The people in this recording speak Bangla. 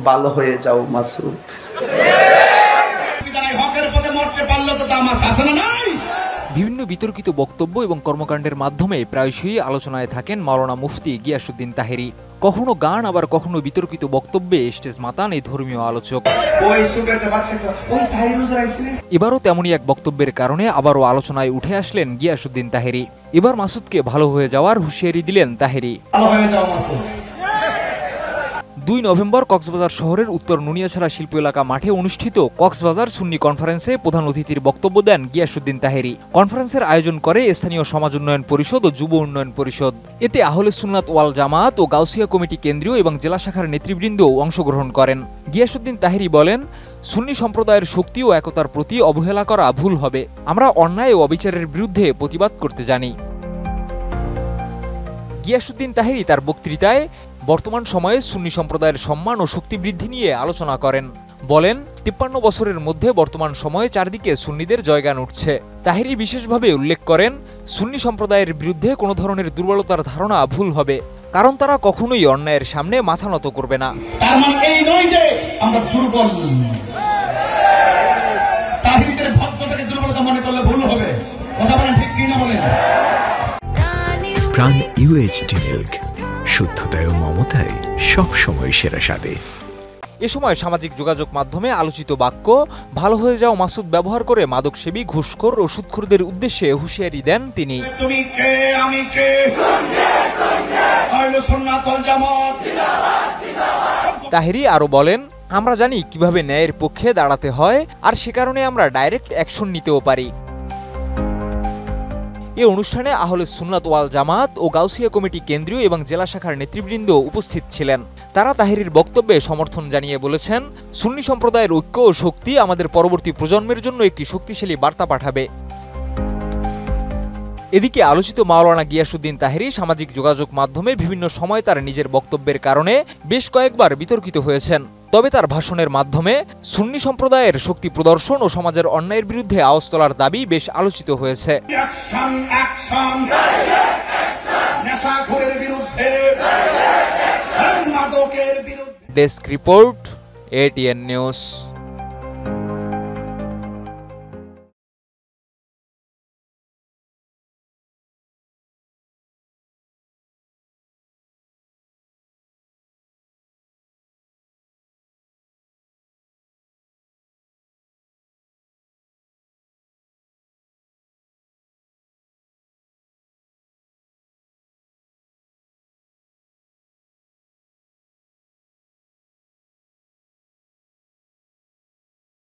ভালো হয়ে যাও মাসুদ। বিভিন্ন বিতর্কিত বক্তব্য এবং কর্মকাণ্ডের মাধ্যমে প্রায়শই আলোচনায় থাকেন মাওলানা মুফতি গিয়াসউদ্দিন তাহেরী। কখনো গান, আবার কখনো বিতর্কিত বক্তব্যে স্টেজ মাতান এই ধর্মীয় আলোচক। এবারও তেমনই এক বক্তব্যের কারণে আবারও আলোচনায় উঠে আসলেন গিয়াসউদ্দিন তাহেরী। এবার মাসুদকে ভালো হয়ে যাওয়ার হুঁশিয়ারি দিলেন তাহেরী। 2 নভেম্বর কক্সবাজার শহরের উত্তর নুনিয়াছড়া শিল্প এলাকা মাঠে অনুষ্ঠিত কক্সবাজার সুন্নি কনফারেন্সে প্রধান অতিথির বক্তব্য দেন গিয়াসউদ্দিন তাহেরী। কনফারেন্সের আয়োজন করে স্থানীয় সমাজ উন্নয়ন পরিষদ ও যুব উন্নয়ন পরিষদ। এতে আহলে সুন্নাত ওয়াল জামাত ও গাউসিয়া কমিটি কেন্দ্রীয় এবং জেলা শাখার নেতৃবৃন্দও অংশগ্রহণ করেন। গিয়াসউদ্দিন তাহেরী বলেন, সুন্নি সম্প্রদায়ের শক্তি ও একতার প্রতি অবহেলা করা ভুল হবে। আমরা অন্যায় ও অবিচারের বিরুদ্ধে প্রতিবাদ করতে জানি। গিয়াসউদ্দিন তাহেরী তার বক্তৃতায় বর্তমান সময়ে সুন্নি সম্প্রদায়ের সম্মান ও শক্তি বৃদ্ধি নিয়ে আলোচনা করেন। বলেন, 53 বছরের মধ্যে বর্তমান সময়ে চারদিকে সুন্নিদের জয়গান উঠছে। তাহেরী বিশেষভাবে উল্লেখ করেন, সুন্নি সম্প্রদায়ের বিরুদ্ধে কোনো ধরনের দুর্বলতার ধারণা ভুল হবে, কারণ তারা কখনোই অন্যায়ের সামনে মাথা নত করবে না। তার মানে এই নয় যে আমরা দুর্বল। তাহেরীদের ভক্তটাকে দুর্বলতা মনে করলে ভুল হবে। কথা বলেন ঠিক কি না বলেন? প্রাণ UHT মিল্ক, শুদ্ধতায় ও মমতায় সবসময় সেরা স্বাদে। এ সময় সামাজিক যোগাযোগ মাধ্যমে আলোচিত বাক্য ভালো হয়ে যাও মাসুদ ব্যবহার করে মাদকসেবী, ঘুষখোর ও সুদখোরদের উদ্দেশ্যে হুঁশিয়ারি দেন তিনি। তুমি কে, আমি কে, আহলে সুন্নাত ওয়াল জামাত। তাহেরী আরো বলেন, আমরা জানি কিভাবে ন্যায়ের পক্ষে দাঁড়াতে হয়, আর সে কারণে আমরা ডাইরেক্ট অ্যাকশন নিতেও পারি। এ অনুষ্ঠানে আহলে সুন্নাত ওয়াল জামাত ও গাউসিয়া কমিটি কেন্দ্রীয় এবং জেলা শাখার নেতৃবৃন্দ উপস্থিত ছিলেন। তারা তাহেরীর বক্তব্যে সমর্থন জানিয়ে বলেছেন, সুন্নি সম্প্রদায়ের ঐক্য ও শক্তি আমাদের পরবর্তী প্রজন্মের জন্য একটি শক্তিশালী বার্তা পাঠাবে। এদিকে আলোচিত মাওলানা গিয়াসউদ্দিন তাহেরী সামাজিক যোগাযোগ মাধ্যমে বিভিন্ন সময় তার নিজের বক্তব্যের কারণে বেশ কয়েকবার বিতর্কিত হয়েছেন। তবে তার ভাষণের মাধ্যমে সুন্নি সম্প্রদায়ের শক্তি প্রদর্শন ও সমাজের অন্যায়ের বিরুদ্ধে আওয়াজ তোলার দাবি বেশ আলোচিত হয়েছে। Desk report, ATN news.